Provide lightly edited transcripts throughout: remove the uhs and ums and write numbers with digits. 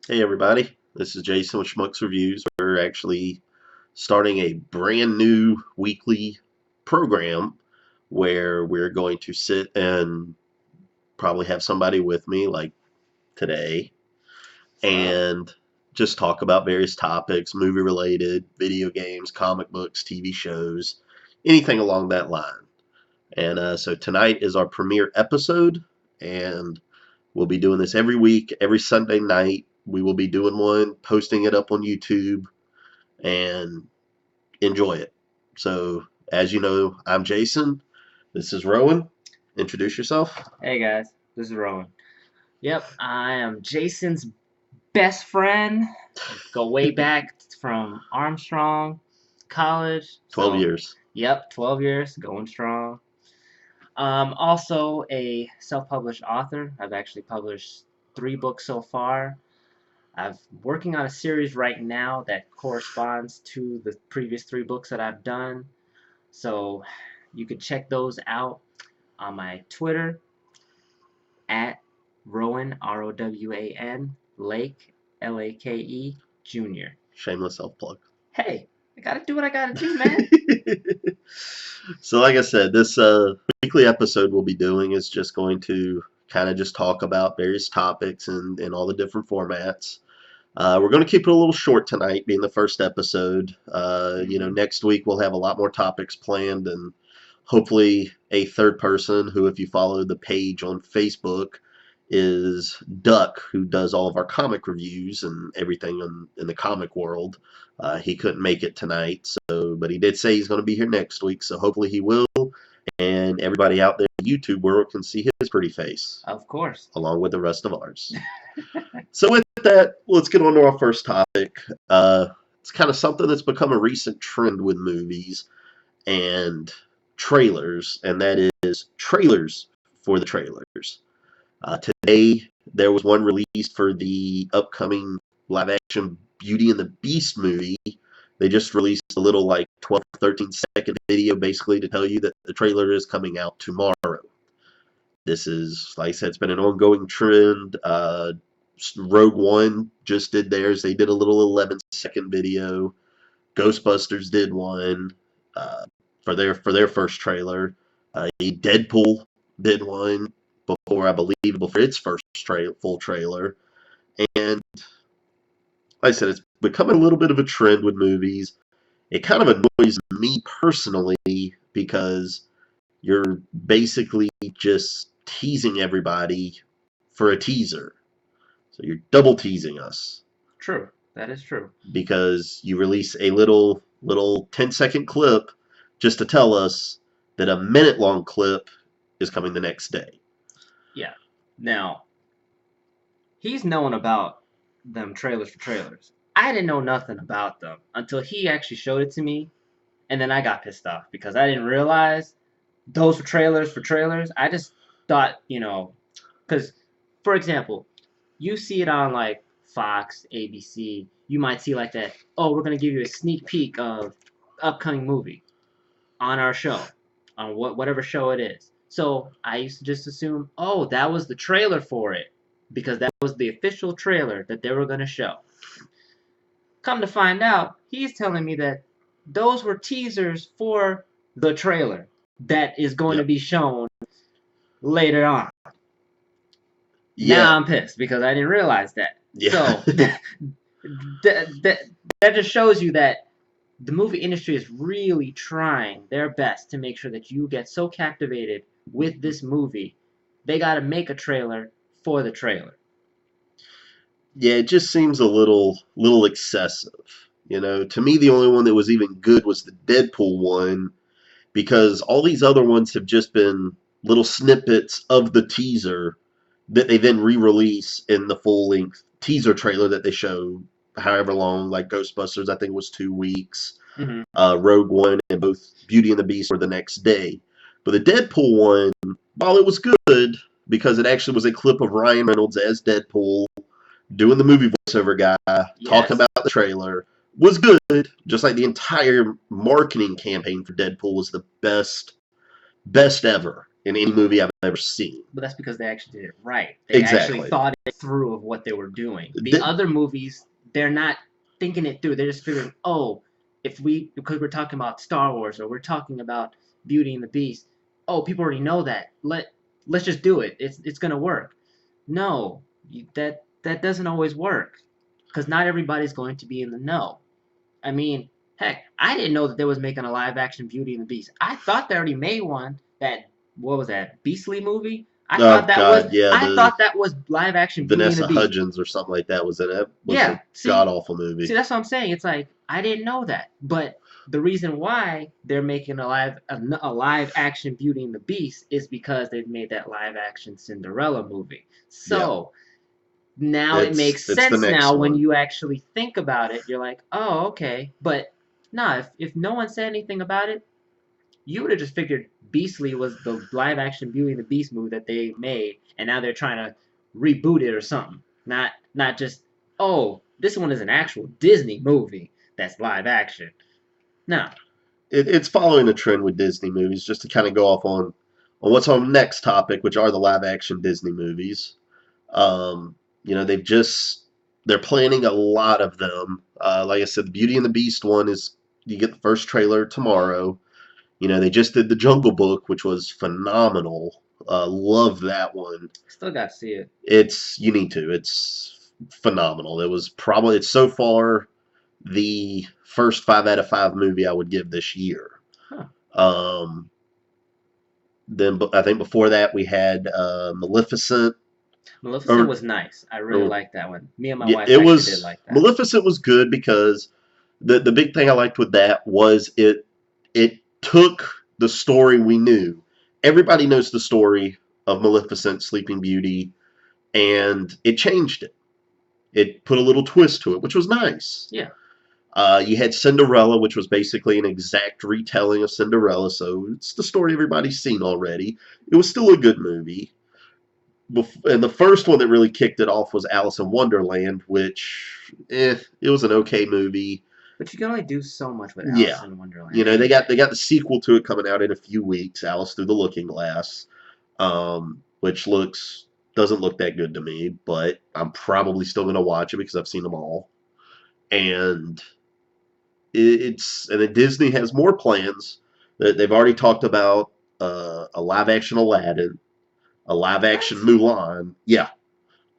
Hey everybody, this is Jason with Schmucks Reviews. We're actually starting a brand new weekly program where we're going to sit and probably have somebody with me like today Wow. and just talk about various topics, movie related, video games, comic books, TV shows, anything along that line. And so tonight is our premiere episode, and we'll be doing this every week, every Sunday night. We will be doing one, posting it up on YouTube, and enjoy it. So, as you know, I'm Jason. This is Rowan. Introduce yourself. Hey guys, this is Rowan. Yep, I am Jason's best friend. Go way back from Armstrong College. 12 So, years. yep, 12 years, going strong. Also a self-published author. I've actually published 3 books so far. I'm working on a series right now that corresponds to the previous 3 books that I've done. So, you could check those out on my Twitter at Rowan, Rowan, Lake, Lake, Jr. Shameless self plug. Hey, I gotta do what I gotta do, man. So, like I said, this weekly episode we'll be doing is just going to kind of just talk about various topics and all the different formats. We're going to keep it a little short tonight, being the first episode. Hmm. Next week we'll have a lot more topics planned, and hopefully a third person who, if you follow the page on Facebook, is Duck, who does all of our comic reviews and everything in the comic world. He couldn't make it tonight, but he did say he's going to be here next week, so hopefully he will. And everybody out there in the YouTube world can see his pretty face, Of course. along with the rest of ours. So with that, let's get on to our first topic. It's kind of something that's become a recent trend with movies and trailers, and that is trailers for the trailers. Today, there was one released for the upcoming live action Beauty and the Beast movie. They just released a little, like, 12 to 13-second video basically to tell you that the trailer is coming out tomorrow. This is, like I said, it's been an ongoing trend. Rogue One just did theirs. They did a little 11-second video. Ghostbusters did one for their first trailer. Deadpool did one before its first full trailer. And like I said, it's becoming a little bit of a trend with movies. It kind of annoys me personally because you're basically just teasing everybody for a teaser. So you're double teasing us True. That is true. because you release a little 10-second clip just to tell us that a minute long clip is coming the next day. Yeah. Now, he's known about them trailers for trailers. I didn't know nothing about them until he actually showed it to me, and then I got pissed off because I didn't realize those were trailers for trailers. I just thought, because, for example, you see it on like Fox, ABC, you might see like that, oh, we're going to give you a sneak peek of upcoming movie on our show, on whatever show it is. So I used to just assume, oh, that was the trailer for it because that was the official trailer that they were going to show. Come to find out, he's telling me that those were teasers for the trailer that is going to Yep. be shown later on. Yeah. Now I'm pissed because I didn't realize that. Yeah. So that just shows you that the movie industry is really trying their best to make sure that you get so captivated with this movie. They got to make a trailer for the trailer. Yeah, it just seems a little excessive. To me, the only one that was even good was the Deadpool one because all these other ones have just been little snippets of the teaser that they then re-release in the full-length teaser trailer that they show however long. Like Ghostbusters, I think was 2 weeks. Mm-hmm. Rogue One and both Beauty and the Beast were the next day. But the Deadpool one, while it was good because it actually was a clip of Ryan Reynolds as Deadpool doing the movie voiceover guy, talking Yes. about the trailer, was good. Just like the entire marketing campaign for Deadpool was the best ever. in any movie I've ever seen. But that's because they actually did it right. They Exactly. actually thought it through of what they were doing. The The- other movies, they're not thinking it through. They're just figuring, oh, because we're talking about Star Wars or we're talking about Beauty and the Beast. Oh, people already know that. Let's just do it. It's gonna work. No, that doesn't always work, because not everybody's going to be in the know. I mean, heck, I didn't know that they was making a live action Beauty and the Beast. I thought they already made one. What was that, Beastly movie? oh God, yeah, I thought that was live action Beauty and the Vanessa Beast. Hudgens or something like that was in it. Was Yeah, a god awful movie. See, that's what I'm saying. It's like I didn't know that, but the reason why they're making a live action Beauty and the Beast is because they've made that live action Cinderella movie. So now it makes it's the sense next now when one. you actually think about it. You're like, oh, okay. But nah, if no one said anything about it, you would have just figured Beastly was the live action Beauty and the Beast movie that they made, and now they're trying to reboot it or something. Not just, oh, this one is an actual Disney movie that's live action. No. It's following a trend with Disney movies, just to kind of go off on what's on the next topic, which are the live action Disney movies. You know, they're planning a lot of them. Like I said, the Beauty and the Beast one is, you get the first trailer tomorrow. You know, they just did the Jungle Book, which was phenomenal. Love that one. Still got to see it. You need to. It's phenomenal. It's so far the first 5 out of 5 movie I would give this year. Huh. Then I think before that we had Maleficent. Maleficent was nice. I really liked that one. Me and my wife It actually was, did like that. Maleficent was good because the big thing I liked with that was it took the story we knew. Everybody knows the story of Maleficent, Sleeping Beauty, and it changed it. It put a little twist to it, which was nice. Yeah. You had Cinderella, which was basically an exact retelling of Cinderella, so it's the story everybody's seen already. It was still a good movie. And the first one that really kicked it off was Alice in Wonderland, which, it was an okay movie. But you can only do so much with Alice in Wonderland. You know, they got the sequel to it coming out in a few weeks, Alice Through the Looking Glass, which doesn't look that good to me, but I'm probably still going to watch it because I've seen them all. And and then Disney has more plans. They've already talked about a live action Aladdin, a live action Mulan,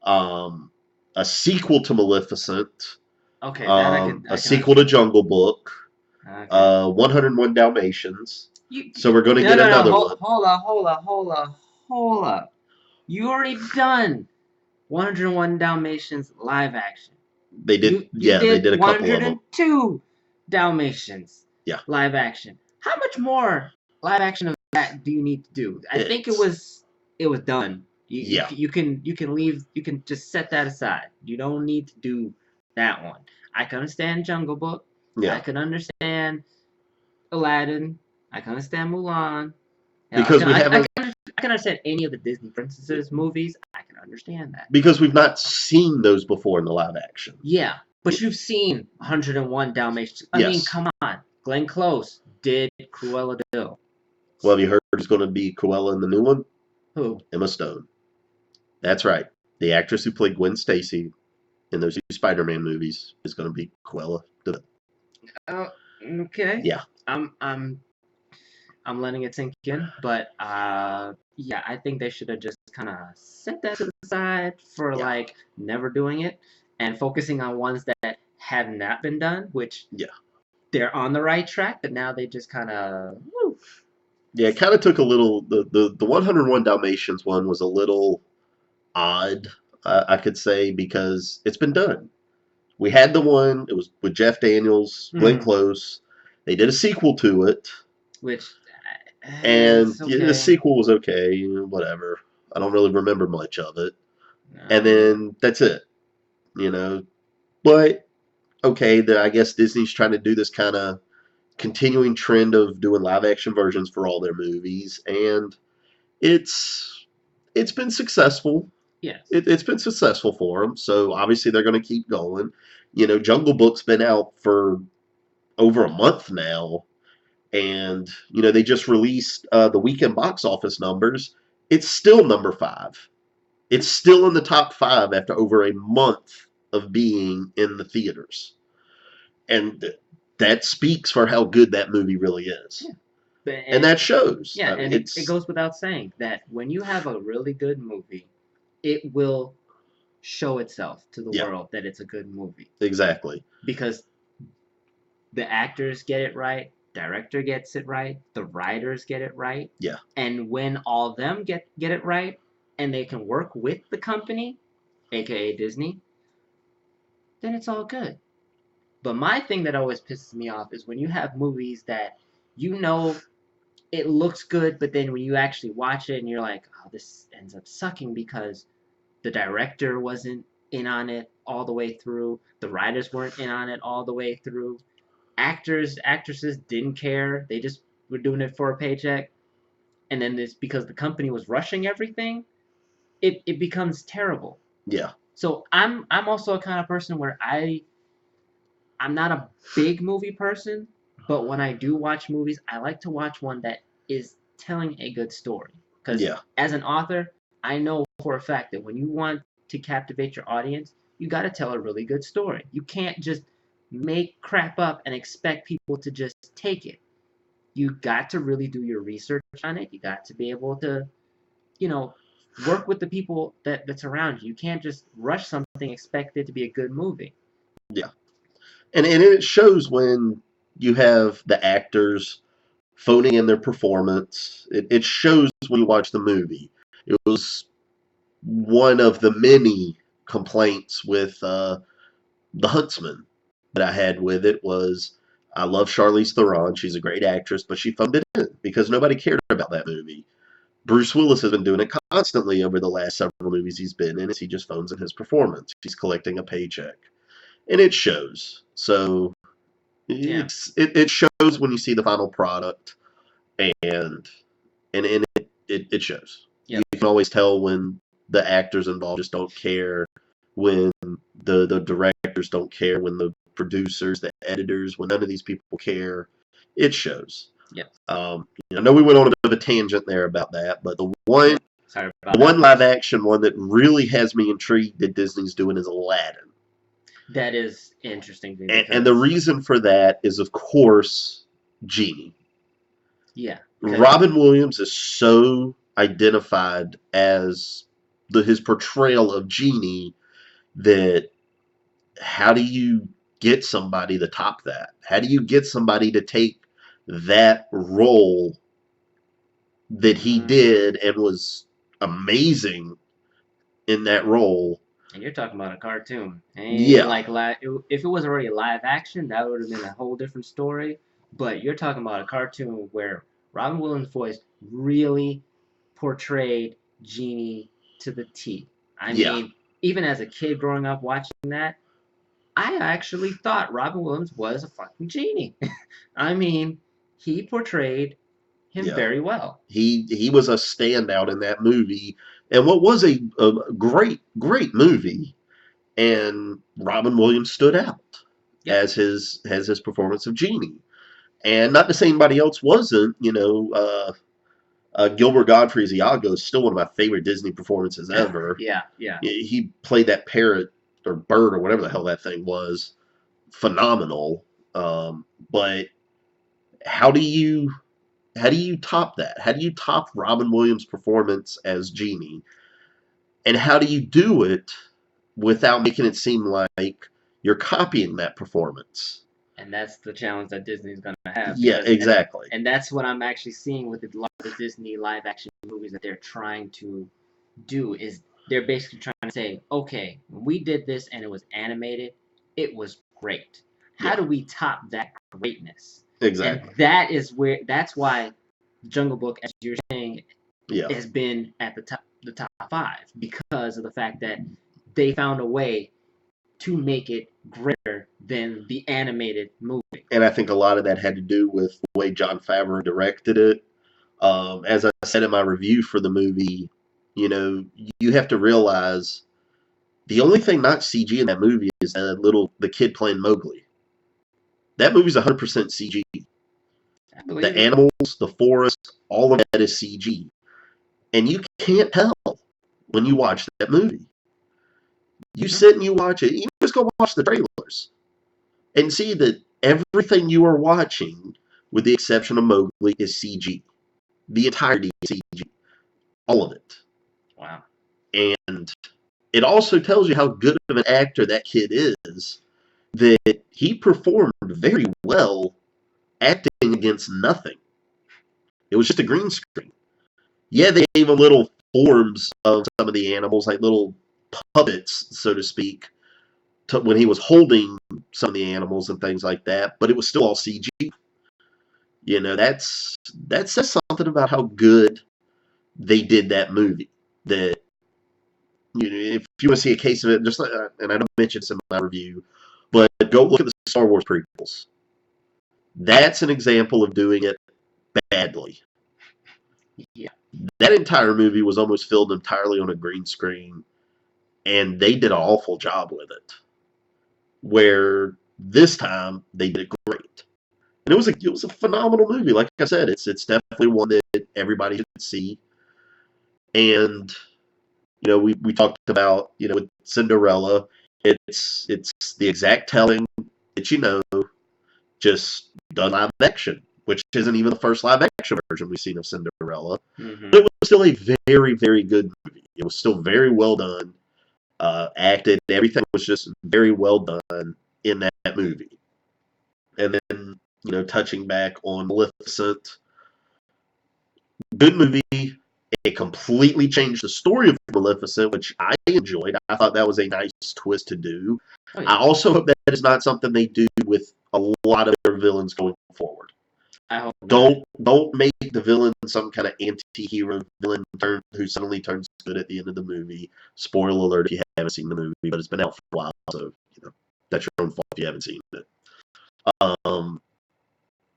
a sequel to Maleficent, Okay, a sequel to Jungle Book, Okay. 101 Dalmatians. So we're going to get another one. Hold up. You already done 101 Dalmatians live action. They did, they did a couple of them. 102 Dalmatians. Yeah. Live action. How much more live action of that do you need to do? I think it was done. You can leave. You can just set that aside. You don't need to do that one. I can understand Jungle Book. Yeah. I can understand Aladdin. I can understand Mulan. Because I can understand any of the Disney princesses movies. I can understand that. Because we've not seen those before in the live action. Yeah, but you've seen 101 Dalmatians. I mean, come on. Glenn Close did Cruella de Vil. Well, have you heard who's going to be Cruella in the new one? Who? Emma Stone. That's right. The actress who played Gwen Stacy in those 2 Spider-Man movies is going to be Cruella de Vil. Okay. Yeah. I'm letting it sink in, but yeah, I think they should have just kind of set that to the side for like never doing it and focusing on ones that have not been done, which they're on the right track, but now they just kind of Yeah, it kind of took a little. The 101 Dalmatians one was a little odd, I could say, because it's been done. We had the one. It was with Jeff Daniels, Glenn Close. They did a sequel to it, which and the sequel was okay. Whatever. I don't really remember much of it. No. And then that's it. You know, but okay. I guess Disney's trying to do this kind of continuing trend of doing live action versions for all their movies, and it's been successful. Yes. It's been successful for them, so obviously they're going to keep going. You know, Jungle Book's been out for over a month now, And, they just released the weekend box office numbers. It's still number 5. It's still in the top 5 after over a month of being in the theaters. And that speaks for how good that movie really is. Yeah. And that shows. Yeah, I mean, and it goes without saying that when you have a really good movie, it will show itself to the world that it's a good movie. Exactly. Because the actors get it right, director gets it right, the writers get it right. Yeah. And when all of them get it right, and they can work with the company, aka Disney, then it's all good. But my thing that always pisses me off is when you have movies that it looks good, but then when you actually watch it and you're like, oh, this ends up sucking because the director wasn't in on it all the way through, the writers weren't in on it all the way through, actresses didn't care, they just were doing it for a paycheck, and then this because the company was rushing everything, it becomes terrible. Yeah. So I'm also a kind of person where I'm not a big movie person, but when I do watch movies, I like to watch one that is telling a good story. Because as an author, I know for a fact that when you want to captivate your audience, you got to tell a really good story. You can't just make crap up and expect people to just take it. You got to really do your research on it. You got to be able to, work with the people that's around you. You can't just rush something, expect it to be a good movie. Yeah. And it shows when you have the actors phoning in their performance. It shows when you watch the movie. It was one of the many complaints with The Huntsman that I had with it was I love Charlize Theron. She's a great actress, but she phoned it in because nobody cared about that movie. Bruce Willis has been doing it constantly over the last several movies he's been in. Is he just phones in his performance? He's collecting a paycheck, and it shows. So it shows when you see the final product, and it shows. Yep. You can always tell when the actors involved just don't care, when the directors don't care, when the producers, the editors, when none of these people care. It shows. Yep. I know we went on a bit of a tangent there about that, but the one live action one that really has me intrigued that Disney's doing is Aladdin. That is interesting. And the reason for that is, of course, Genie. Yeah. Robin Williams is so identified as his portrayal of Genie that how do you get somebody to top that? How do you get somebody to take that role that he did and was amazing in that role? And you're talking about a cartoon. Like if it was already a live action, that would have been a whole different story. But you're talking about a cartoon where Robin Williams' voice really portrayed Genie to the T. I mean, even as a kid growing up watching that, I actually thought Robin Williams was a fucking genie. I mean, he portrayed him very well. He was a standout in that movie, and what was a great movie. And Robin Williams stood out as his performance of Genie. And not to say anybody else wasn't, Gilbert Gottfried's Iago is still one of my favorite Disney performances ever. Yeah. He played that parrot or bird or whatever the hell that thing was. Phenomenal. But how do you top that? How do you top Robin Williams' performance as Genie? And how do you do it without making it seem like you're copying that performance? And that's the challenge that Disney's going to have. Yeah, exactly. And that's what I'm actually seeing with the Disney live action movies that they're trying to do is they're basically trying to say, okay, when we did this and it was animated, it was great. How do we top that greatness? Exactly. And that's why Jungle Book, as you're saying, has been at the top 5 because of the fact that they found a way to make it greater than the animated movie. And I think a lot of that had to do with the way Jon Favreau directed it. As I said in my review for the movie, you have to realize the only thing not CG in that movie is the kid playing Mowgli. That movie's 100% CG. I believe The it. animals, the forest, all of that is CG. And you can't tell when you watch that movie. You sit and you watch it. You just go watch the trailers and see that everything you are watching, with the exception of Mowgli, is CG. The entirety is CG. All of it. Wow. And it also tells you how good of an actor that kid is, that he performed very well acting against nothing. It was just a green screen. Yeah, they gave him little forms of some of the animals, like little puppets, so to speak, when he was holding some of the animals and things like that, but it was still all CG. You know, that says something about how good they did that movie. That, you know, if you want to see a case of it, just like, and I don't mention this in my review, but go look at the Star Wars prequels. That's an example of doing it badly. Yeah. That entire movie was almost filmed entirely on a green screen, and they did an awful job with it. Where this time they did it great, and it was a phenomenal movie. Like I said, it's definitely one that everybody should see. And you know, we talked about, you know, with Cinderella, it's the exact telling that, you know, just done live action, which isn't even the first live action version we've seen of Cinderella. Mm-hmm. But it was still a very, very good movie. It was still very well done, acted. Everything was just very well done in that movie. And then, you know, touching back on Maleficent, good movie. It completely changed the story of Maleficent, which I enjoyed. I thought that was a nice twist to do. Oh, yeah. I also hope that is not something they do with a lot of their villains going forward. I hope not. Don't make the villain some kind of anti-hero villain who suddenly turns good at the end of the movie. Spoiler alert if you haven't seen the movie, but it's been out for a while, so you know that's your own fault if you haven't seen it.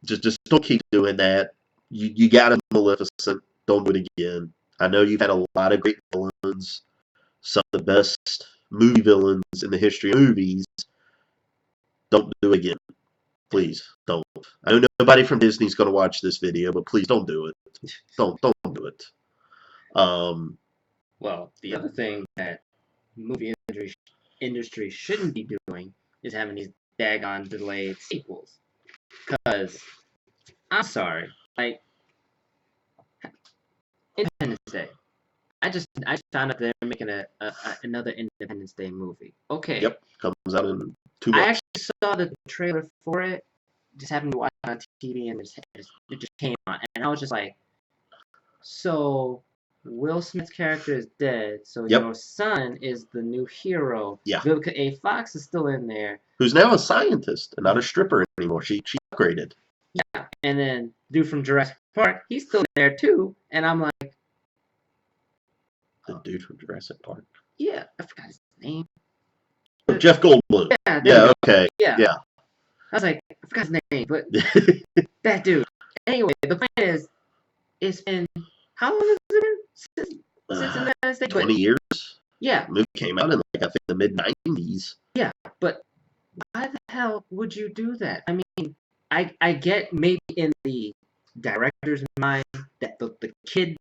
Just don't keep doing that. You got a Maleficent. Don't do it again. I know you've had a lot of great villains, some of the best movie villains in the history of movies. Don't do it again. Please, don't. I know nobody from Disney's going to watch this video, but please don't do it. Don't do it. Well, the other thing that movie industry shouldn't be doing is having these daggone delayed sequels. Because, I'm sorry, like, Independence Day. I found out they're making another Independence Day movie. Okay. Yep, comes out in 2 I months. actually saw the trailer for it. Just happened to watch it on TV, and it just came on, and I was just like, so Will Smith's character is dead, so Yep. your son is the new hero. Yeah. Vivica A. Fox is still in there. Who's now a scientist and not a stripper anymore. She upgraded. Yeah, and then dude from Jurassic Park, he's still there too, and I'm like, The dude from Jurassic Park. yeah, I forgot his name. Jeff Goldblum. Yeah, there Yeah, you go. okay. Yeah. Yeah. I was like, I forgot his name, but that dude. Anyway, the point is, it's been, how long has it been since Independence Day? 20 years. Yeah, The movie came out in, like, I think, the mid-90s. yeah, but why the hell would you do that? I mean, I get maybe in the director's mind that the kid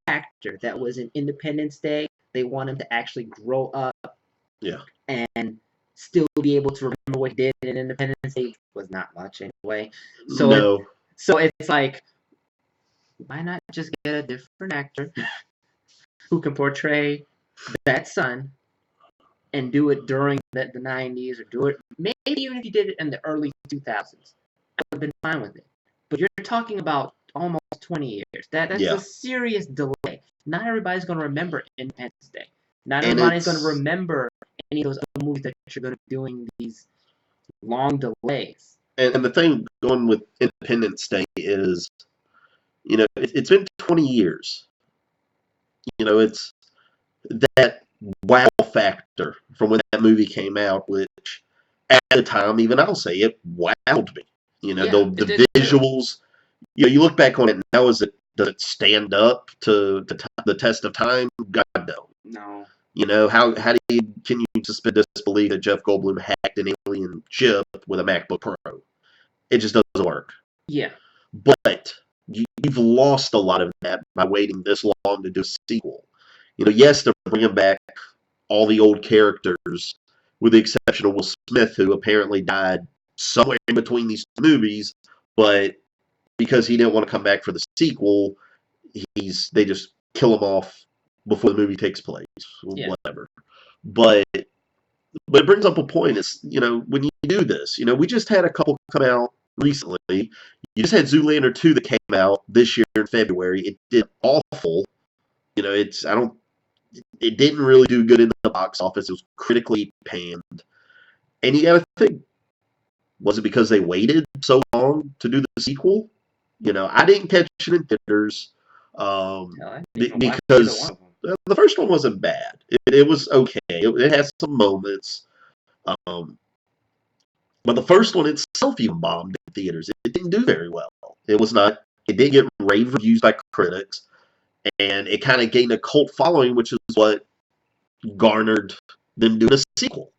actor that was in Independence Day, they want him to actually grow up. Yeah. And still be able to remember what he did in Independence Day. Was not much anyway. So No. so it's like, why not just get a different actor who can portray that son and do it during the 90s, or do it maybe even if you did it in the early 2000s. I would have been fine with it. But you're talking about almost 20 years. That's Yeah. a serious delay. Not everybody's going to remember Independence Day. Not And everybody's going to it's- remember any of those other movies that you're going to be doing these long delays. And the thing going with Independence Day is, you know, it's been 20 years. You know, it's that wow factor from when that movie came out, which at the time, even I'll say it wowed me. You know, Yeah, the it did too. visuals. You know, you look back on it now, does it stand up to the test of time? God, no. No. You know, can you suspend disbelief that Jeff Goldblum hacked an alien chip with a MacBook Pro? It just doesn't work. Yeah. But you've lost a lot of that by waiting this long to do a sequel. Yes, they're bringing back all the old characters, with the exception of Will Smith, who apparently died somewhere in between these movies, but because he didn't want to come back for the sequel, they just kill him off before the movie takes place. Yeah. Whatever. But it brings up a point. Is when you do this, we just had a couple come out recently. You just had Zoolander 2 that came out this year in February. It did awful. It didn't really do good in the box office. It was critically panned. And you gotta think, was it because they waited so long to do the sequel? I didn't catch it in theaters because the first one wasn't bad. It was okay. It had some moments. But the first one itself even bombed in theaters. It didn't do very well. It didn't get rave reviews by critics, and it kind of gained a cult following, which is what garnered them doing a sequel.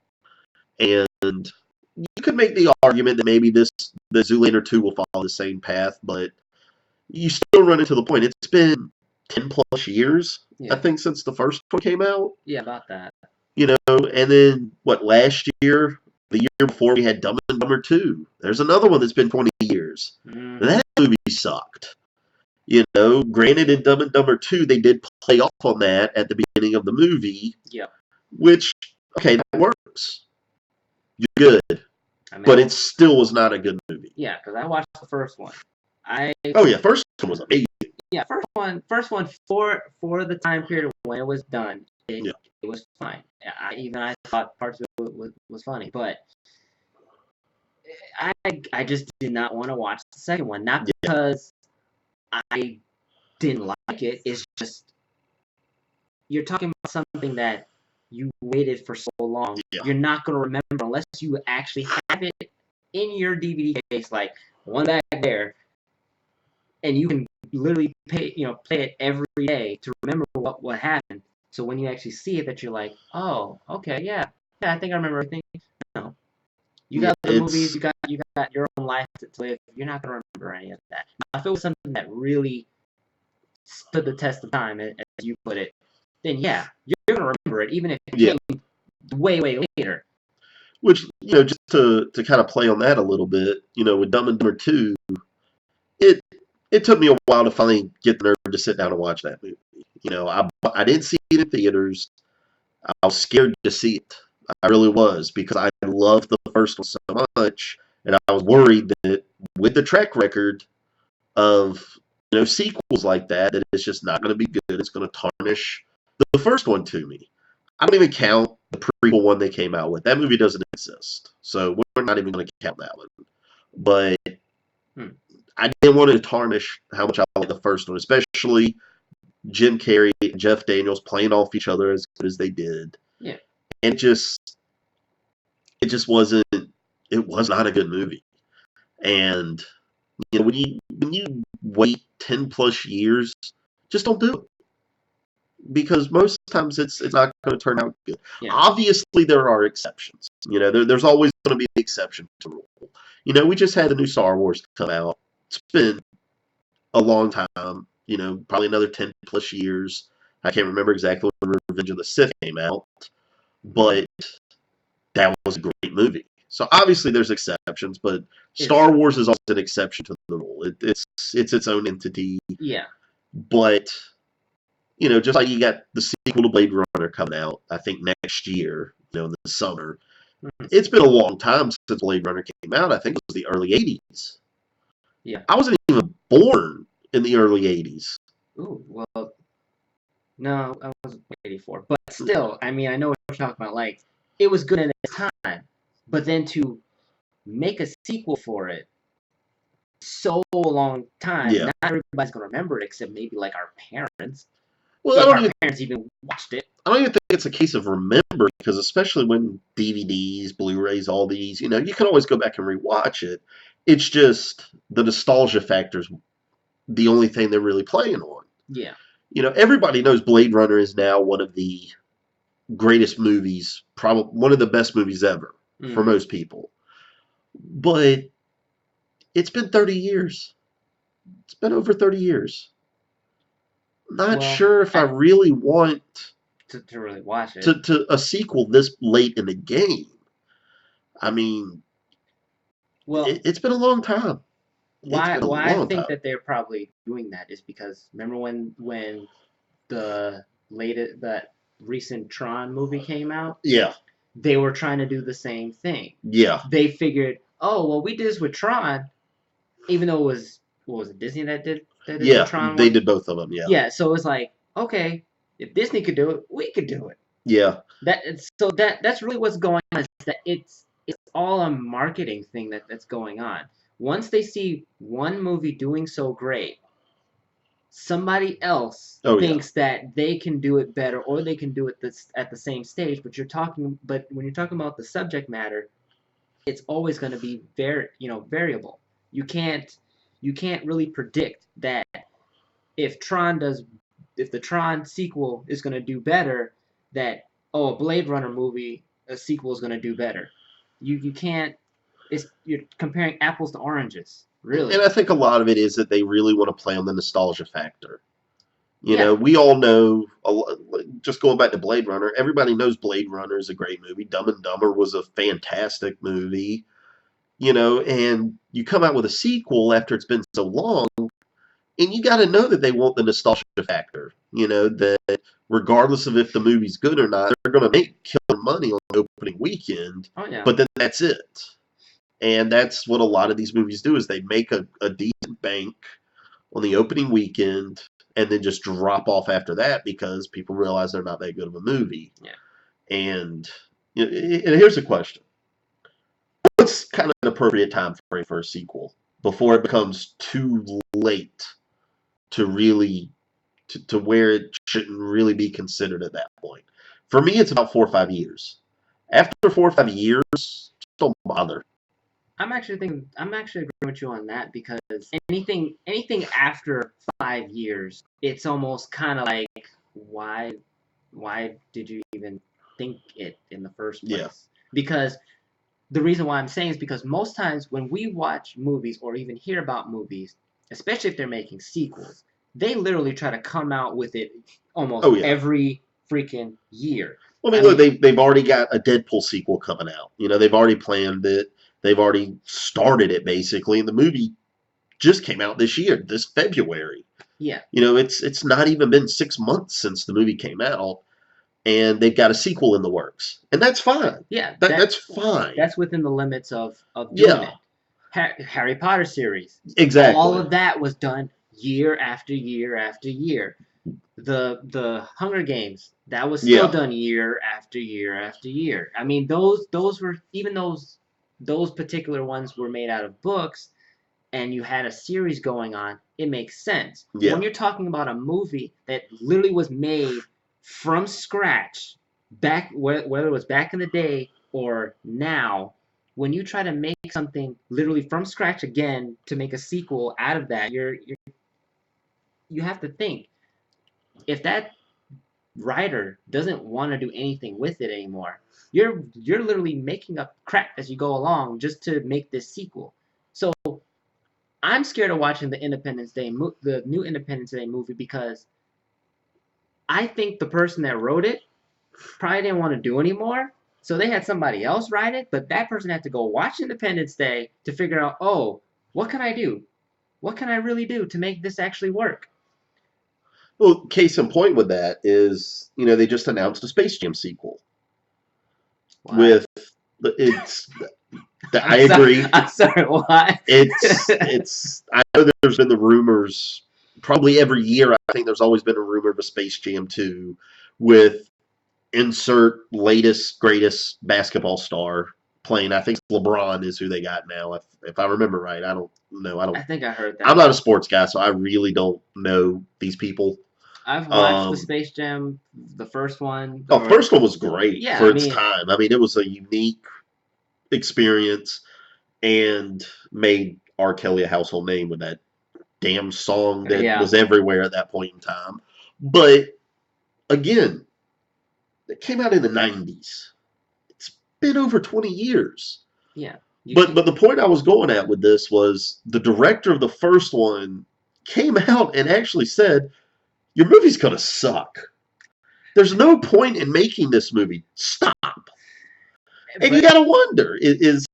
And you could make the argument that maybe the Zoolander 2 will follow the same path, but you still run into the point. It's been 10 plus years, I think, since the first one came out. Yeah, about that. And then, last year, the year before, we had Dumb and Dumber 2. There's another one that's been 20 years. Mm-hmm. That movie sucked. Granted, in Dumb and Dumber 2, they did play off on that at the beginning of the movie. Yeah. Which, okay, that works. You're good. But it still was not a good movie. Yeah, because I watched the first one. First one was amazing. Yeah, first one for the time period when it was done, it was fine. I thought parts of it was funny, but I just did not want to watch the second one. Not because I didn't like it. It's just you're talking about something that you waited for so long. Yeah. You're not going to remember unless you actually have it in your DVD case, like one back there, and you can literally play it every day to remember what happened. So when you actually see it, that you're like, oh, okay, yeah, I think I remember everything. No, you got the movies, you got your own life to live. You're not gonna remember any of that. Now, if it was something that really stood the test of time, as you put it, then yeah, you're gonna remember it, even if it came way later. Which just to kind of play on that a little bit, with Dumb and Dumber 2, it took me a while to finally get the nerve to sit down and watch that movie. I didn't see it in theaters. I was scared to see it. I really was, because I loved the first one so much, and I was worried that with the track record of sequels like that it's just not going to be good. It's going to tarnish the first one to me. I don't even count the prequel one they came out with. That movie doesn't exist, so we're not even going to count that one. But I didn't want to tarnish how much I like the first one, especially Jim Carrey and Jeff Daniels playing off each other as good as they did. Yeah. And it just wasn't. It was not a good movie. And when you wait 10 plus years, just don't do it, because most times it's not going to turn out good. Yeah. Obviously, there are exceptions. There's always going to be an exception to the rule. We just had the new Star Wars come out. It's been a long time. Probably another 10 plus years. I can't remember exactly when Revenge of the Sith came out, but that was a great movie. So obviously there's exceptions, but Star Wars is also an exception to the rule. It's its own entity. Yeah. But just like you got the sequel to Blade Runner coming out, I think next year, in the summer. Mm-hmm. It's been a long time since Blade Runner came out. I think it was the early 80s. Yeah. I wasn't even born in the early 80s. Ooh, well, no, I was 84. But still, I mean, I know what you're talking about. Like, it was good in its time, but then to make a sequel for it so long time, not everybody's going to remember it except maybe, like, our parents. Well, our parents even watched it. I don't even think it's a case of remember, because especially when DVDs, Blu-rays, all these, you can always go back and rewatch it. It's just the nostalgia factor's the only thing they're really playing on. Yeah. Everybody knows Blade Runner is now one of the greatest movies, probably one of the best movies ever for most people. But it's been 30 years. It's been over 30 years. Not Well, sure if I really want to really watch it. to a sequel this late in the game. I mean, Well, it's been a long time. It's why been a why I long think time. that they're probably doing that is because remember when the latest that recent Tron movie came out, Yeah, they were trying to do the same thing. yeah, They figured, oh well, we did this with Tron, even though it was what was it Disney that did the yeah. Tron They one? did both of them. Yeah, Yeah, so it's like okay, if Disney could do it, we could do it. yeah, That's really what's going on. Is that it's all a marketing thing that's going on. Once they see one movie doing so great, somebody else oh yeah, thinks that they can do it better or they can do it at the same stage. But when you're talking about the subject matter, it's always going to be variable. You can't you can't really predict that if Tron does if the Tron sequel is going to do better, that a Blade Runner movie a sequel is going to do better. You can't. You're comparing apples to oranges, and really. I think a lot of it is that they really want to play on the nostalgia factor. Yeah. We all know, just going back to Blade Runner, everybody knows Blade Runner is a great movie. Dumb and Dumber was a fantastic movie, and you come out with a sequel after it's been so long, and you got to know that they want the nostalgia factor, that regardless of if the movie's good or not, they're going to make killer money on the opening weekend, Oh yeah. but then that's it. And that's what a lot of these movies do is they make a decent bank on the opening weekend and then just drop off after that because people realize they're not that good of a movie. Yeah. And, and here's the question. What's kind of an appropriate time frame for a sequel before it becomes too late to really to where it shouldn't really be considered at that point? For me, it's about 4 or 5 years. After 4 or 5 years, don't bother. I'm actually agreeing with you on that because anything after 5 years, it's almost kind of like why did you even think it in the first place? Yeah. Because the reason why I'm saying is because most times when we watch movies or even hear about movies, especially if they're making sequels, they literally try to come out with it almost Oh yeah. every freaking year. Well, I mean, look, they've already got a Deadpool sequel coming out. They've already planned it. They've already started it basically, and the movie just came out this February. Yeah. It's not even been 6 months since the movie came out, and they've got a sequel in the works, and that's fine. Yeah, that's fine. That's within the limits of doing it. Harry Potter series. Exactly. All of that was done year after year after year. The Hunger Games, that was still done year after year after year. I mean, those were even those particular ones were made out of books, and you had a series going on. It makes sense. Yeah. When you're talking about a movie that literally was made from scratch, back whether it was back in the day or now, when you try to make something literally from scratch again to make a sequel out of that, you have to think if that writer doesn't want to do anything with it anymore, you're literally making up crap as you go along just to make this sequel. So I'm scared of watching the the new Independence Day movie because I think the person that wrote it probably didn't want to do anymore. So they had somebody else write it, but that person had to go watch Independence Day to figure out, oh, what can I do? What can I really do to make this actually work? Well, case in point with that is, they just announced a Space Jam sequel. Why? With it's. I agree. I'm sorry. Why? It's. I know there's been the rumors. Probably every year, I think there's always been a rumor of a Space Jam 2 with insert latest greatest basketball star playing. I think LeBron is who they got now. If I remember right, I don't know. I think I heard that. I'm not a sports guy, so I really don't know these people. I've watched the Space Jam, the first one. The first one was great for its time. I mean, it was a unique experience and made R. Kelly a household name with that damn song that was everywhere at that point in time. But again, it came out in the 90s. It's been over 20 years. Yeah. But the point I was going at with this was the director of the first one came out and actually said, "Your movie's gonna suck. There's no point in making this movie. Stop." And you But gotta wonder, is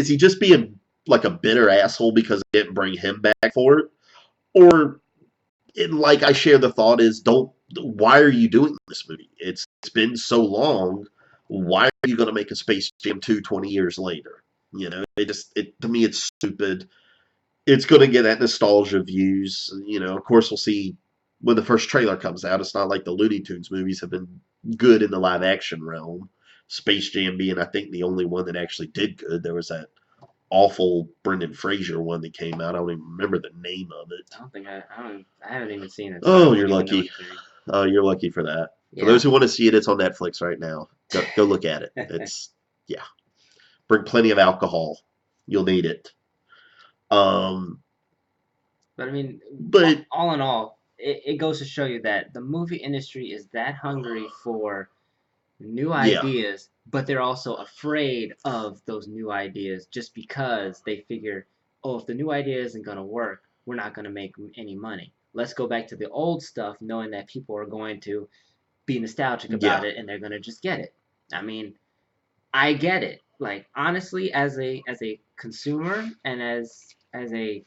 he just being like a bitter asshole because they didn't bring him back for it? Or, like I share the thought is, why are you doing this movie? It's been so long. Why are you going to make a Space Jam 2 20 years later? To me, it's stupid. It's going to get that nostalgia views. Of course, we'll see when the first trailer comes out. It's not like the Looney Tunes movies have been good in the live action realm. Space Jam being, I think, the only one that actually did good. There was that awful Brendan Fraser one that came out. I don't even remember the name of it. I haven't even seen it. So I Oh, wouldn't you're even know lucky. anything. Oh, you're lucky for that. For Yeah. those who want to see it, it's on Netflix right now. Go look at it. Yeah. Bring plenty of alcohol. You'll need it. But I mean, But all in all, it goes to show you that the movie industry is that hungry for new yeah, ideas, but they're also afraid of those new ideas just because they figure, oh, if the new idea isn't going to work, we're not going to make any money. Let's go back to the old stuff, knowing that people are going to be nostalgic about yeah, it and they're going to just get it. I mean, I get it. Like honestly, as a consumer and as a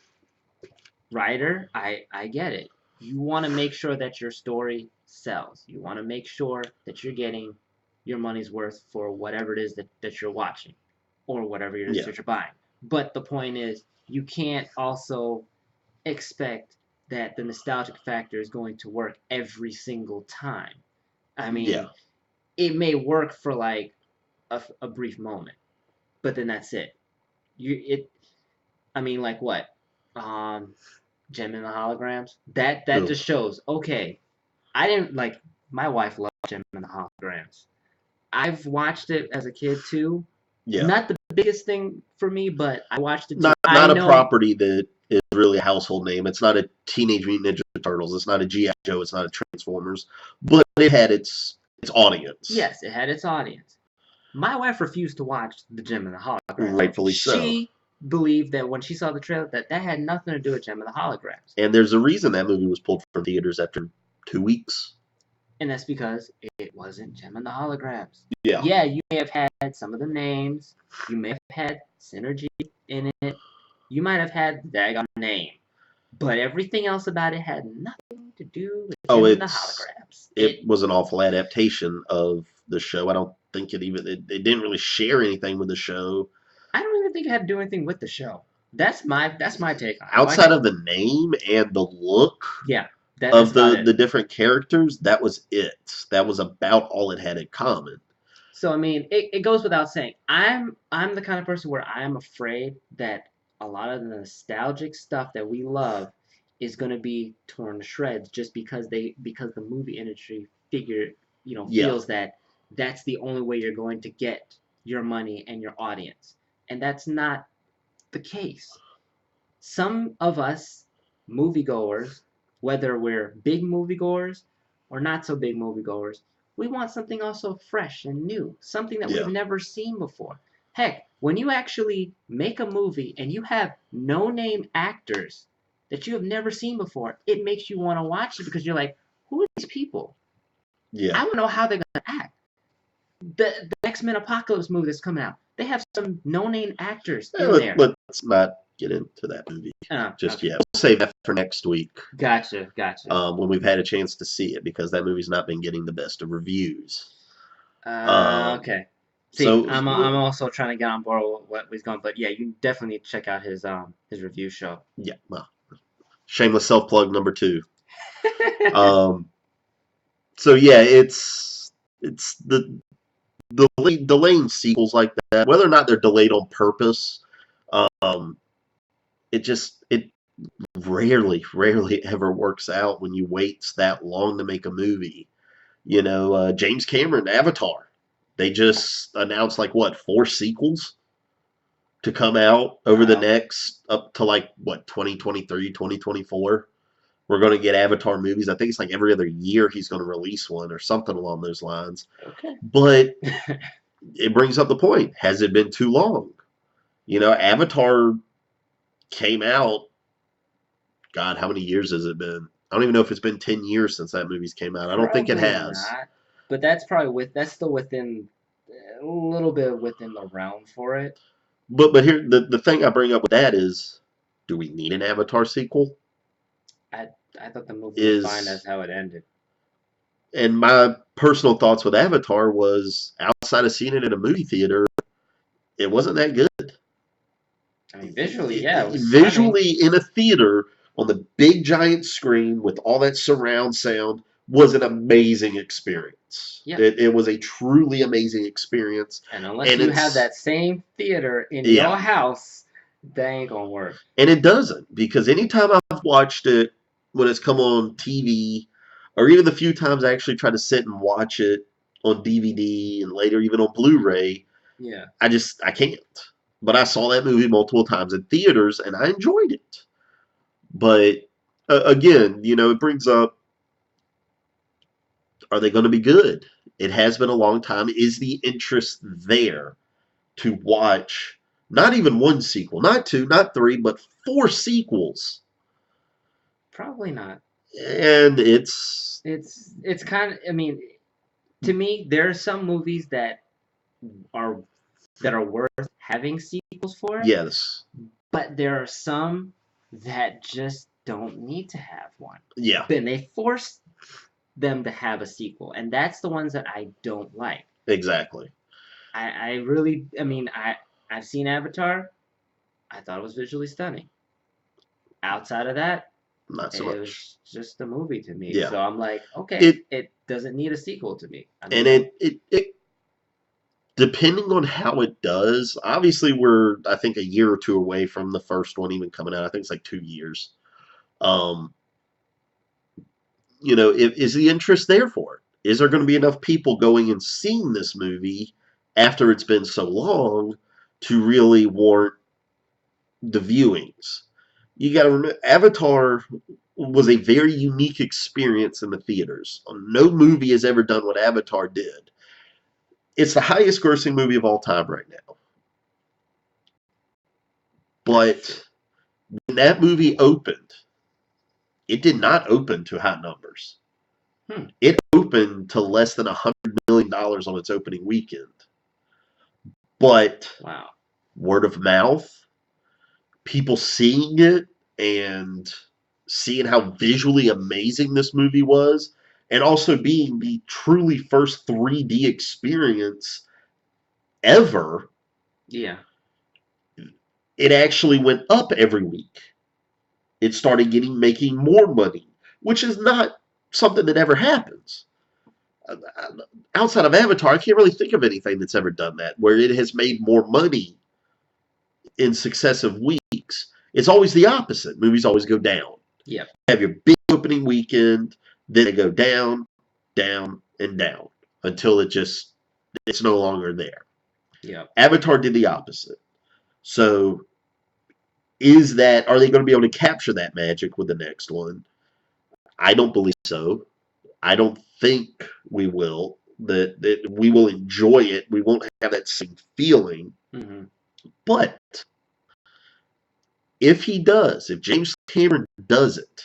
writer, I get it. You want to make sure that your story sells. You want to make sure that you're getting your money's worth for whatever it is that you're watching or whatever it is yeah, that you're buying. But the point is, you can't also expect that the nostalgic factor is going to work every single time. I yeah. mean, it may work for like a brief moment, but then that's it. I mean, like what? Um, Gem and the Holograms. That Ugh. just shows. Okay, I didn't like. My wife loved Gem and the Holograms. I've watched it as a kid too. Yeah. Not the biggest thing for me, but I watched it too. I Not a know. property that is really a household name. It's not a Teenage Mutant Ninja Turtles. It's not a G.I. Joe. It's not a Transformers. But it had its audience. Yes, it had its audience. My wife refused to watch the Gem and the Holograms. Rightfully so. She believed that when she saw the trailer that had nothing to do with Gem and the Holograms. And there's a reason that movie was pulled from theaters after 2 weeks. And that's because it wasn't Gem and the Holograms. Yeah. Yeah, you may have had some of the names. You may have had synergy in it. You might have had the daggone name. But everything else about it had nothing to do with Gem and the Holograms. It was an awful adaptation of the show. I don't think it didn't really share anything with the show. I don't even think it had to do anything with the show. That's my take on it. Outside of the name and the look. Yeah. Of the different characters, that was it. That was about all it had in common. So I mean, it goes without saying. I'm the kind of person where I'm afraid that a lot of the nostalgic stuff that we love is going to be torn to shreds just because the movie industry feels that that's the only way you're going to get your money and your audience, and that's not the case. Some of us moviegoers, whether we're big moviegoers or not so big moviegoers, we want something also fresh and new, something that we've never seen before. Heck, when you actually make a movie and you have no-name actors that you have never seen before, it makes you want to watch it because you're like, who are these people? Yeah. I want to know how they're going to act. The X-Men Apocalypse movie that's coming out, they have some no-name actors in there. Let's not get into that movie just yet. We'll save that for next week. Gotcha. When we've had a chance to see it, because that movie's not been getting the best of reviews. Okay. See, so I'm also trying to get on board with what he's going, but yeah, you definitely need to check out his review show. Yeah, well, shameless self plug number 2. So yeah, it's the delaying sequels like that, whether or not they're delayed on purpose. It rarely ever works out when you wait that long to make a movie. James Cameron, Avatar, they just announced 4 sequels to come out over the next up to 2023, 2024. We're going to get Avatar movies. I think it's every other year he's going to release one or something along those lines. Okay. But it brings up the point. Has it been too long? Avatar came out God, how many years has it been? I don't even know if it's been 10 years since that movie's came out. I don't think it Probably has. not. But that's probably that's still within a little bit within the realm for it. But here the thing I bring up with that is, do we need an Avatar sequel? I thought the movie was fine Is as how it ended. And my personal thoughts with Avatar was, outside of seeing it in a movie theater, it wasn't that good. I mean, visually, yeah, it was stunning. Visually, in a theater on the big giant screen with all that surround sound, was an amazing experience. Yeah. It was a truly amazing experience. And unless And you have it's that same theater in yeah, your house, that ain't gonna work. and it doesn't, because anytime I've watched it when it's come on TV, or even the few times I actually try to sit and watch it on DVD and later even on Blu-ray, Yeah. I can't. But I saw that movie multiple times in theaters and I enjoyed it. But again, it brings up, are they going to be good? It has been a long time. Is the interest there to watch not even one sequel, not two, not three, but four sequels? Probably not. And It's kind of. I mean, to me, there are some movies are that are worth having sequels for, yes, but there are some that just don't need to have one. yeah, Then they force them to have a sequel, and that's the ones that I don't like. exactly. I really, I mean, I've seen Avatar. I thought it was visually stunning. Outside of that, Not so it much. was just a movie to me. Yeah, So I'm like, okay, it it doesn't need a sequel to me. I and mean, it depending on how it does. Obviously, we're, I think, a year or two away from the first one even coming out. I think it's like 2 years. Um, is the interest there for it? Is there going to be enough people going and seeing this movie after it's been so long to really warrant the viewings? You got to remember, Avatar was a very unique experience in the theaters. No movie has ever done what Avatar did. It's the highest grossing movie of all time right now. But when that movie opened, it did not open to high numbers. It opened to less than $100 million on its opening weekend. But wow. word of mouth, people seeing it and seeing how visually amazing this movie was, and also being the truly first 3D experience ever, Yeah. it actually went up every week. It started making more money, which is not something that ever happens. Outside of Avatar, I can't really think of anything that's ever done that, where it has made more money in successive weeks. It's always the opposite. Movies always go down. Yep. You have your big opening weekend, then they go down, down, and down until it's no longer there. Yep. Avatar did the opposite. So are they going to be able to capture that magic with the next one? I don't believe so. I don't think we will. That we will enjoy it. We won't have that same feeling. Mm-hmm. But if James Cameron does it,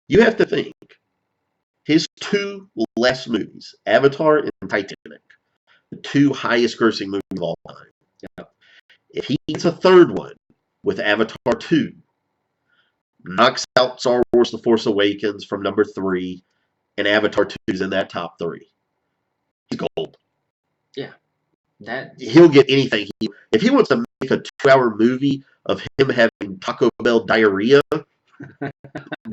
you have to think his two last movies, Avatar and Titanic, the two highest grossing movies of all time. Yep. If he gets a third one with Avatar 2, knocks out Star Wars The Force Awakens from number 3, and Avatar 2 is in that top 3, he's gold. Yeah. He'll get anything. If he wants to make a 2-hour movie of him having Taco Bell diarrhea,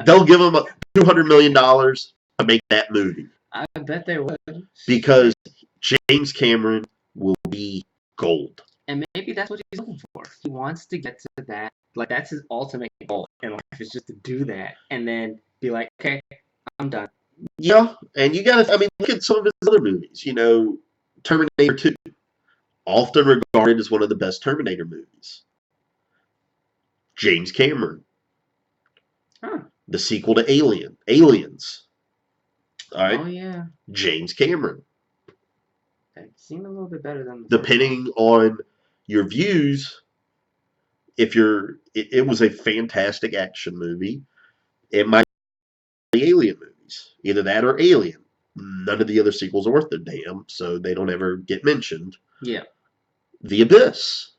they'll give him $200 million to make that movie. I bet they would. Because James Cameron will be gold. And maybe that's what he's looking for. He wants to get to that. Like, that's his ultimate goal in life, is just to do that. And then be like, okay, I'm done. Yeah, and you gotta, look at some of his other movies. Terminator 2, often regarded as one of the best Terminator movies. James Cameron. Huh. The sequel to Aliens. All right. Oh, yeah. James Cameron. That seemed a little bit better than depending on your views. It was a fantastic action movie. It might be Alien movies. Either that or Alien. None of the other sequels are worth their damn, so they don't ever get mentioned. Yeah. The Abyss.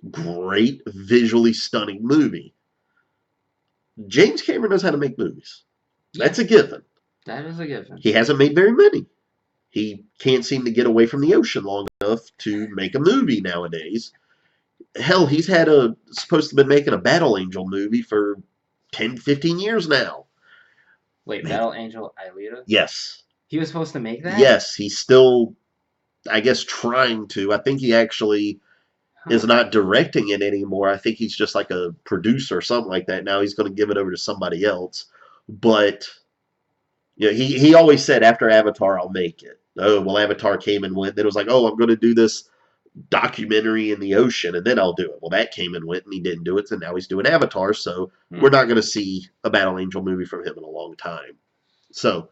Great, visually stunning movie. James Cameron knows how to make movies. That's a given. That is a given. He hasn't made very many. He can't seem to get away from the ocean long enough to make a movie nowadays. Hell, he's supposed to have been making a Battle Angel movie for 10, 15 years now. Wait, Battle Angel Alita? Yes. He was supposed to make that? Yes, he's still, I guess, trying to. I think he actually is not directing it anymore. I think he's just like a producer or something like that. Now he's going to give it over to somebody else. But he always said after Avatar, I'll make it. Oh, well, Avatar came and went. Then it was like, oh, I'm going to do this documentary in the ocean, and then I'll do it. Well, that came and went, and he didn't do it, so now he's doing Avatar, so we're not going to see a Battle Angel movie from him in a long time. So,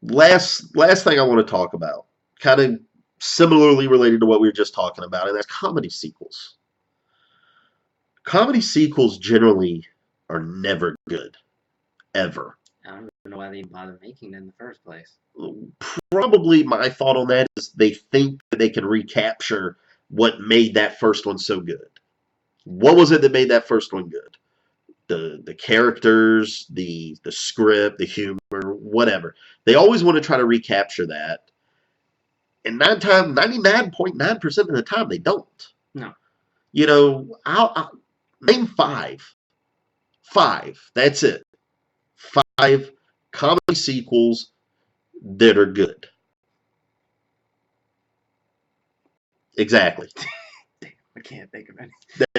last thing I want to talk about, kind of similarly related to what we were just talking about, and that's comedy sequels. Comedy sequels generally are never good. Ever. I don't even know why they bother making them in the first place. Probably my thought on that is they think that they can recapture what made that first one so good. What was it that made that first one good? The characters, the script, the humor, whatever. They always want to try to recapture that. And 99.9% of the time, they don't. No. I'll name five. That's it. 5 comedy sequels that are good. Exactly. I can't think of any.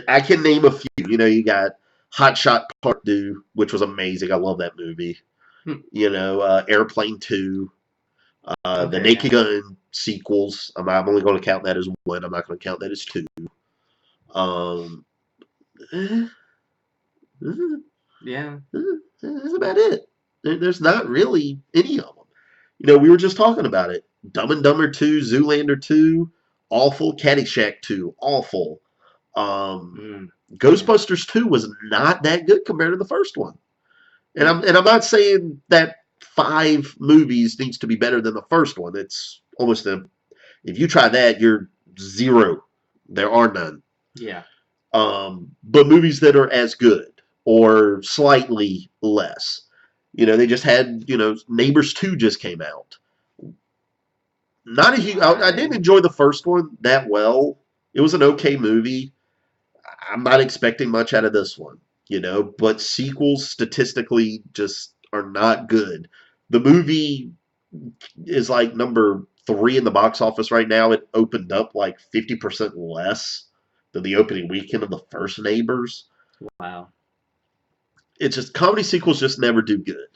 I can name a few. You got Hot Shot Part 2, which was amazing. I love that movie. Airplane 2. The Naked Gun sequels. I'm only going to count that as 1. I'm not going to count that as 2. Yeah. That's about it. There's not really any of them. We were just talking about it. Dumb and Dumber 2, Zoolander 2, awful. Caddyshack 2, awful. Ghostbusters 2 was not that good compared to the first one. And I'm not saying that 5 movies needs to be better than the first one. It's almost if you try that, you're 0. There are none. Yeah. But movies that are as good or slightly less. They just had, Neighbors 2 just came out. Not a huge. I didn't enjoy the first one that well. It was an okay movie. I'm not expecting much out of this one, but sequels statistically just are not good. The movie is like number 3 in the box office right now. It opened up like 50% less than the opening weekend of the first Neighbors. Wow. It's just comedy sequels just never do good.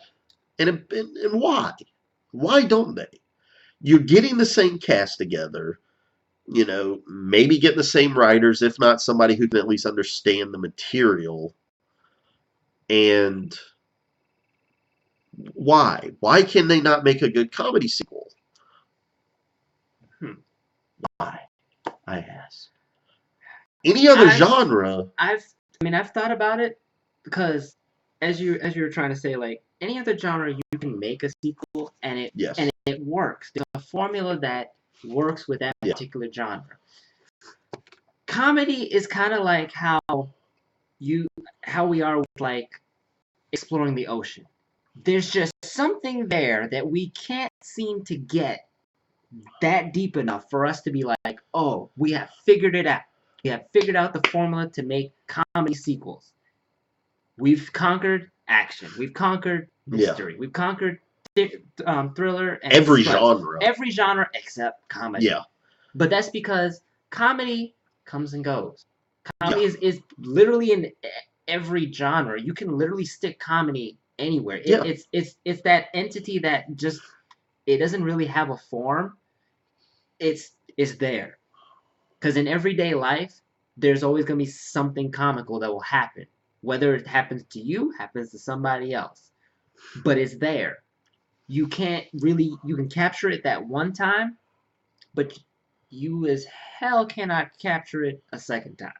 And why? Why don't they? You're getting the same cast together. Maybe getting the same writers, if not somebody who can at least understand the material. And why? Why can they not make a good comedy sequel? Why? I ask. Any other genre? I've thought about it because as you were trying to say, like any other genre you can make a sequel and it works. There's a formula that works with that particular genre. Comedy is kind of like how we are with like exploring the ocean. There's just something there that we can't seem to get that deep enough for us to be like, oh, we have figured it out. We have figured out the formula to make comedy sequels. We've conquered action. We've conquered mystery. We've conquered thriller and every genre. Every genre except comedy. Yeah. But that's because comedy comes and goes. Comedy is literally in every genre. You can literally stick comedy anywhere. It's that entity that just it doesn't really have a form. It's there. Because in everyday life, there's always going to be something comical that will happen. Whether it happens to you, happens to somebody else. But it's there. You can capture it that one time, but you as hell cannot capture it a second time.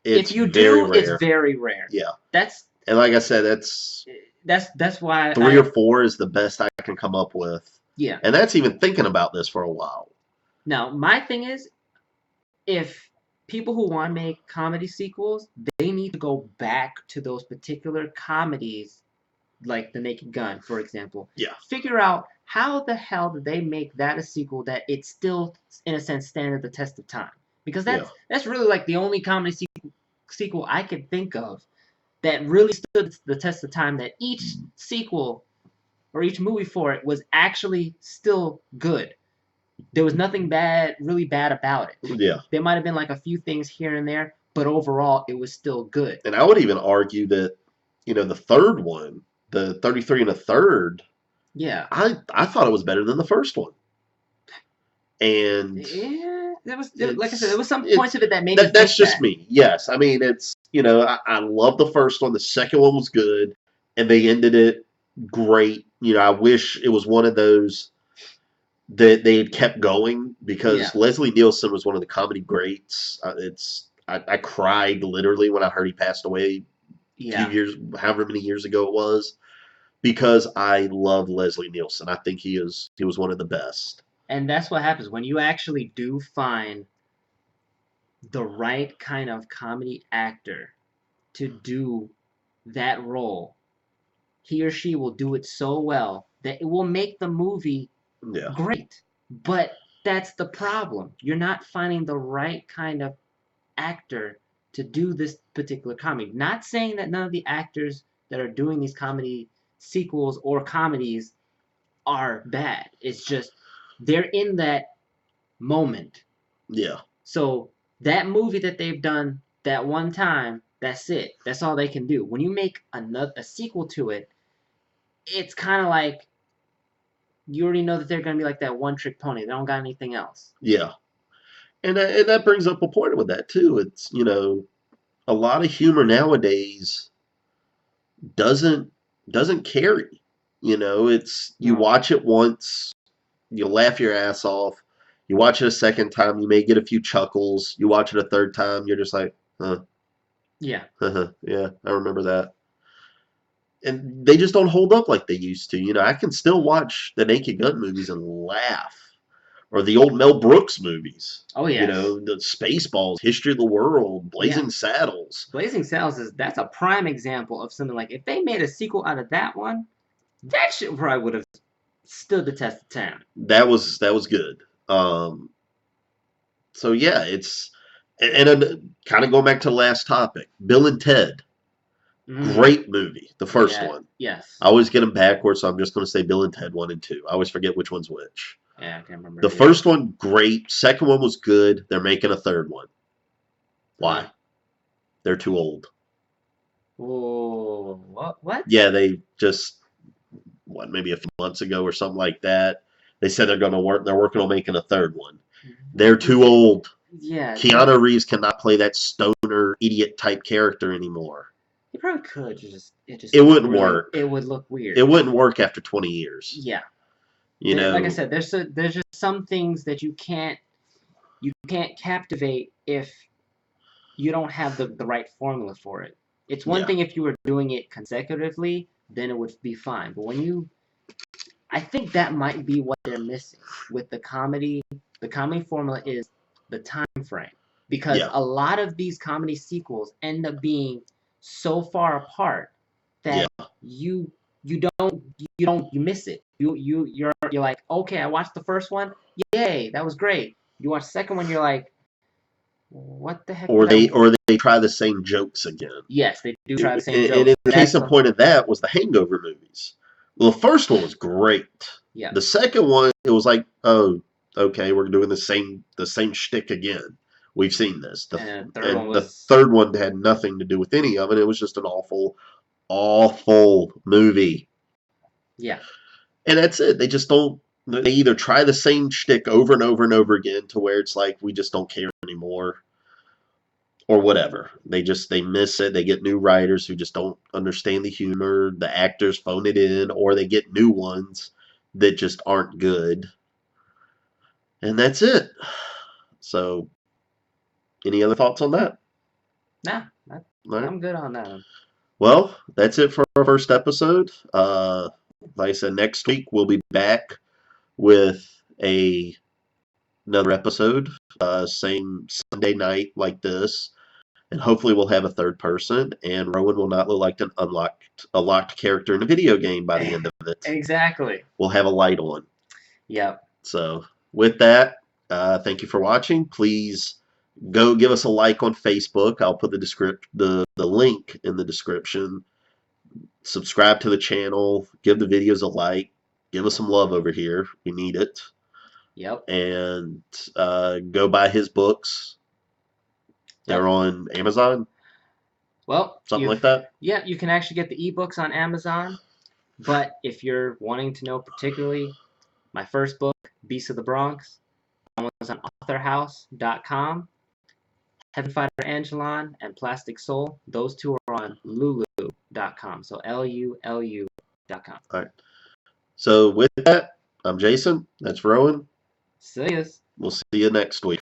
It's If you very do, it's rare. very rare. Yeah. That's And like I said, that's why three or four is the best I can come up with. yeah. And that's even thinking about this for a while. Now, my thing is, if people who want to make comedy sequels, they need to go back to those particular comedies, like The Naked Gun, for example. Yeah. Figure out how the hell did they make that a sequel that it still, in a sense, stands the test of time. Because that's really like the only comedy sequel I could think of that really stood the test of time, that each sequel or each movie for it was actually still good. There was nothing really bad about it. Yeah. There might have been like a few things here and there, but overall it was still good. And I would even argue that, the third one, the 33 and a third, Yeah. I thought it was better than the first one. And yeah, like I said, there was some points of it that made me think that's just that. me. Yes. I mean, it's, I love the first one. The second one was good, and they ended it great. I wish it was one of those that they had kept going, because Yeah. Leslie Nielsen was one of the comedy greats. I cried literally when I heard he passed away a Yeah. few years, however many years ago it was, because I love Leslie Nielsen. I think he was one of the best. And that's what happens when you actually do find the right kind of comedy actor to do that role. He or she will do it so well that it will make the movie Yeah. great. But that's the problem. You're not finding the right kind of actor to do this particular comedy. Not saying that none of the actors that are doing these comedy sequels or comedies are bad. It's just they're in that moment. Yeah. So that movie that they've done that one time, that's it. That's all they can do. When you make a sequel to it, it's kind of like you already know that they're going to be like that one trick pony. They don't got anything else. Yeah. And that brings up a point with that too. It's, a lot of humor nowadays doesn't carry. It's, you No. watch it once, you laugh your ass off. You watch it a second time, you may get a few chuckles. You watch it a third time, you're just like, Yeah. yeah, I remember that. And they just don't hold up like they used to. I can still watch the Naked Gun movies and laugh, or the old Mel Brooks movies. Oh yes. The Spaceballs, History of the World, Blazing Yeah. Saddles. Blazing Saddles that's a prime example of something like if they made a sequel out of that one, that shit probably would have stood the test of time. That was good. So yeah, and kind of going back to the last topic, Bill and Ted. Great movie, the first one. Yes. I always get them backwards, so I'm just going to say Bill and Ted 1 and 2. I always forget which one's which. Yeah, I can't remember. The first one, great. Second one was good. They're making a third one. Why? They're too old. Oh, what? Yeah, they just, maybe a few months ago or something like that. They said they're working on making a third one. They're too old. Yeah. Keanu Reeves cannot play that stoner idiot type character anymore. He probably could. It wouldn't work. It would look weird. It wouldn't work after 20 years. Yeah. Like I said, there's just some things that you can't captivate if you don't have the right formula for it. It's one thing if you were doing it consecutively, then it would be fine. But I think that might be what they're missing with the comedy. The comedy formula is the time frame, because a lot of these comedy sequels end up being so far apart that you miss it. You're like, okay, I watched the first one, yay, that was great. You watch the second one, you're like, what the heck? Or they try the same jokes again. Yes, they do try the same jokes. And in the case in point of that was the Hangover movies. Well, the first one was great. Yeah. The second one, it was like, oh, okay, we're doing the same shtick again. We've seen this. The third one had nothing to do with any of it. It was just an awful, awful movie. Yeah. And that's it. They just don't. They either try the same shtick over and over and over again to where it's like we just don't care anymore, or whatever. They miss it. They get new writers who just don't understand the humor. The actors phone it in, or they get new ones that just aren't good. And that's it. So, any other thoughts on that? Nah, All right. I'm good on that one. Well, that's it for our first episode. Like I said, next week we'll be back with another episode, same Sunday night like this, and hopefully we'll have a third person, and Rowan will not look like a locked character in a video game by the end of it. Exactly. We'll have a light on. Yep. So with that, thank you for watching. Please go give us a like on Facebook. I'll put the link in the description. Subscribe to the channel. Give the videos a like. Give us some love over here. We need it. Yep. And go buy his books. They're on Amazon. Well, Something like that. Yeah, you can actually get the ebooks on Amazon. But if you're wanting to know particularly, my first book, Beasts of the Bronx, was on authorhouse.com. Heaven Fighter Angelon and Plastic Soul, those two are on lulu.com. So LULU.com. All right. So with that, I'm Jason. That's Rowan. See yous. We'll see you next week.